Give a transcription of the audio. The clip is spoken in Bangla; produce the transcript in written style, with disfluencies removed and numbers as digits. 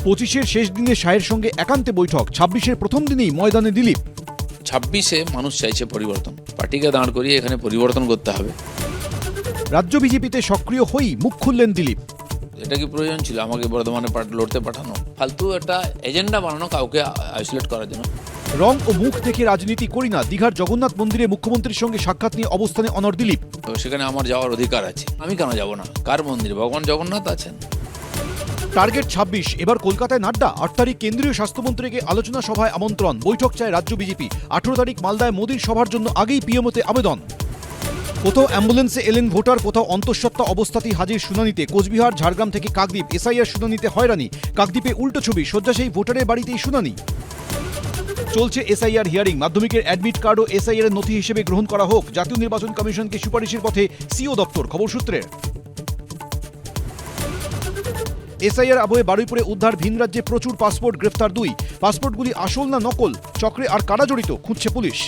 25-এর শেষ দিনে শাহের সঙ্গে একান্তে বৈঠক, 26-এর প্রথম দিনেই ময়দানে দিলীপ। 26-এ মানুষ চাইছে পরিবর্তন, পার্টিকে দাঁড় করিয়ে এখানে পরিবর্তন করতে হবে। রাজ্য বিজেপিতে সক্রিয় হয়েই মুখ খুললেন দিলীপ। এটা কি প্রয়োজন ছিল আমাকে বর্ধমানে লড়তে পাঠানো? ফালতু একটা এজেন্ডা বানানো কাউকে আইসোলেট করার জন্য। রং ও মুখ থেকে রাজনীতি করি না, দীঘার জগন্নাথ মন্দিরে মুখ্যমন্ত্রীর সঙ্গে সাক্ষাৎ নিয়ে অবস্থানে অনড় দিলীপ। সেখানে আমার যাওয়ার অধিকার আছে, আমি কেন যাব না? কার মন্দির? ভগবান জগন্নাথ আছেন। টার্গেট 26, এবার কলকাতায় নাড্ডা। 8 তারিখ কেন্দ্রীয় স্বাস্থ্যমন্ত্রীকে আলোচনা সভায় আমন্ত্রণ, বৈঠক চায় রাজ্য বিজেপি। 18 তারিখ মালদায় মোদীর সভার জন্য আগেই পিএমওতে আবেদন। কোথাও অ্যাম্বুলেন্সে এলেন ভোটার, কোথাও অন্তঃসত্ত্বা অবস্থাতেই হাজির শুনানিতে। কোচবিহার, ঝাড়গ্রাম থেকে কাকদ্বীপ, এসআইআর শুনানিতে হয়রানি। কাকদ্বীপে উল্টো ছবি, শয্যাশায়ী ভোটারের বাড়িতেই শুনানি। চলছে এসআইআর হিয়ারিং, মাধ্যমিকের অ্যাডমিট কার্ডও এসআইআর এর নথি হিসেবে গ্রহণ করা হোক। জাতীয় নির্বাচন কমিশনকে সুপারিশের পথে সিও দপ্তর, খবর সূত্রে। এসআইআর আবহে বারুইপুরে উদ্ধার, ভিন রাজ্যে প্রচুর পাসপোর্ট, গ্রেফতার 2। পাসপোর্টগুলি আসল না নকল, চক্রে আর কারা জড়িত খুঁজছে পুলিশ।